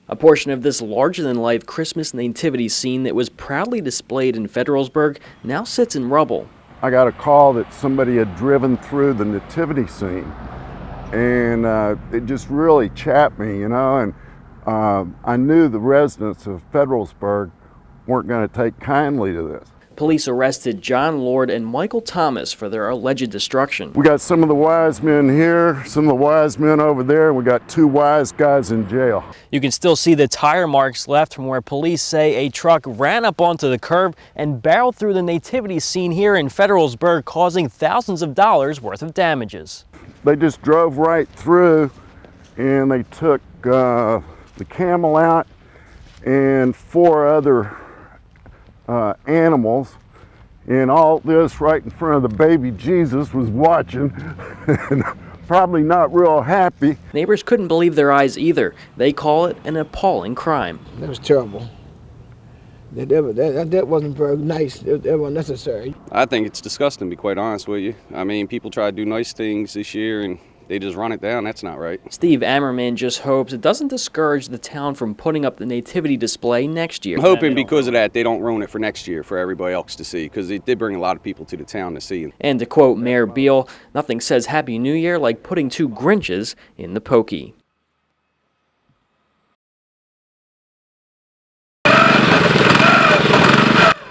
A portion of this larger-than-life Christmas nativity scene that was proudly displayed in Federalsburg now sits in rubble. I got a call that somebody had driven through the nativity scene, and it just really chapped me, you know, and I knew the residents of Federalsburg weren't going to take kindly to this. Police arrested John Lord and Michael Thomas for their alleged destruction. We got some of the wise men here, some of the wise men over there, and we got two wise guys in jail. You can still see the tire marks left from where police say a truck ran up onto the curb and barreled through the nativity scene here in Federalsburg, causing thousands of dollars worth of damages. They just drove right through, and they took the camel out and four other animals, and all this right in front of the baby Jesus was watching and probably not real happy. Neighbors couldn't believe their eyes either. They call it an appalling crime. That was terrible. That wasn't very nice. It wasn't necessary. I think it's disgusting, to be quite honest with you. I mean, people try to do nice things this year and they just run it down. That's not right. Steve Ammerman just hopes it doesn't discourage the town from putting up the nativity display next year. I'm hoping because of that they don't ruin it for next year for everybody else to see, because it did bring a lot of people to the town to see. And to quote Mayor Beal, nothing says Happy New Year like putting two Grinches in the pokey.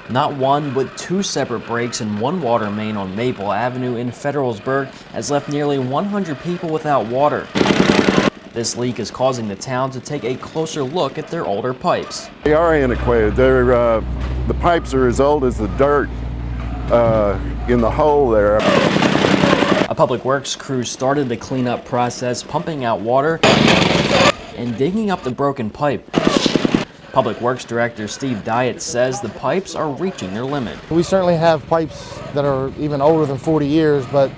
Not one, but two separate breaks in one water main on Maple Avenue in Federalsburg has left nearly 100 people without water. This leak is causing the town to take a closer look at their older pipes. They are antiquated. The pipes are as old as the dirt in the hole there. A public works crew started the cleanup process, pumping out water and digging up the broken pipe. Public Works Director Steve Diet says the pipes are reaching their limit. We certainly have pipes that are even older than 40 years, but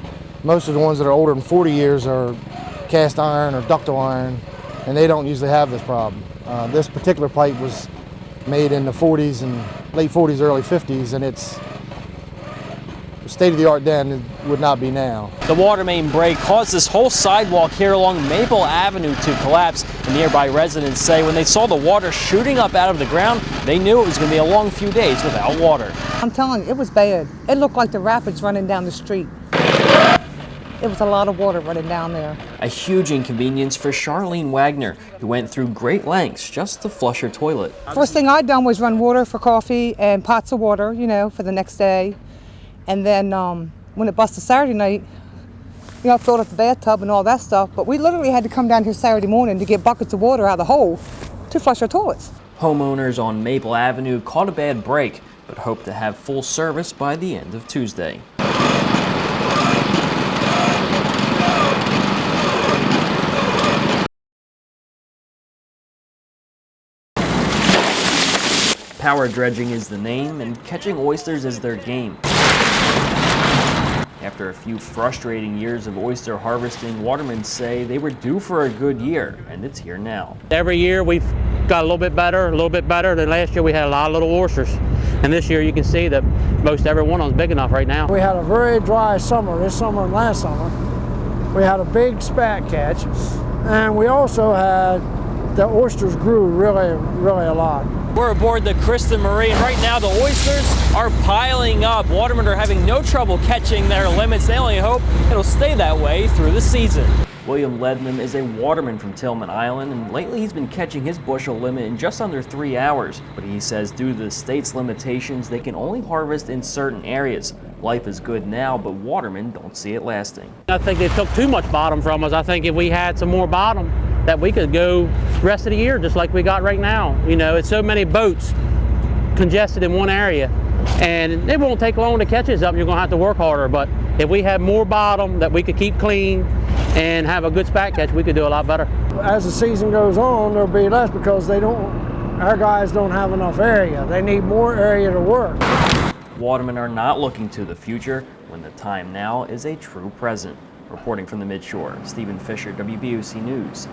most of the ones that are older than 40 years are cast iron or ductile iron, and they don't usually have this problem. This particular pipe was made in the 40s and late 40s, early 50s, and it's state-of-the-art then. It would not be now. The water main break caused this whole sidewalk here along Maple Avenue to collapse. And nearby residents say when they saw the water shooting up out of the ground, they knew it was going to be a long few days without water. I'm telling you, it was bad. It looked like the rapids running down the street. It was a lot of water running down there. A huge inconvenience for Charlene Wagner, who went through great lengths just to flush her toilet. First thing I'd done was run water for coffee and pots of water, you know, for the next day. And then when it busted Saturday night, you know, I filled up the bathtub and all that stuff. But we literally had to come down here Saturday morning to get buckets of water out of the hole to flush our toilets. Homeowners on Maple Avenue caught a bad break, but hope to have full service by the end of Tuesday. Power dredging is the name, and catching oysters is their game. After a few frustrating years of oyster harvesting, watermen say they were due for a good year, and it's here now. Every year we've got a little bit better than last year. We had a lot of little oysters, and this year you can see that most every one of them's big enough right now. We had a very dry summer, this summer and last summer. We had a big spat catch, and we also had the oysters grew really a lot. We're aboard the Kristen Marie, and right now the oysters are piling up. Watermen are having no trouble catching their limits. They only hope it'll stay that way through the season. William Ledman is a waterman from Tillman Island, and lately he's been catching his bushel limit in just under 3 hours. But he says due to the state's limitations, they can only harvest in certain areas. Life is good now, but watermen don't see it lasting. I think they took too much bottom from us. I think if we had some more bottom, that we could go the rest of the year just like we got right now. You know, it's so many boats congested in one area, and it won't take long to catch us up. You're going to have to work harder, but if we had more bottom that we could keep clean and have a good spat catch, we could do a lot better. As the season goes on, there'll be less because our guys don't have enough area. They need more area to work. Watermen are not looking to the future when the time now is a true present. Reporting from the Midshore, Stephen Fisher, WBOC News.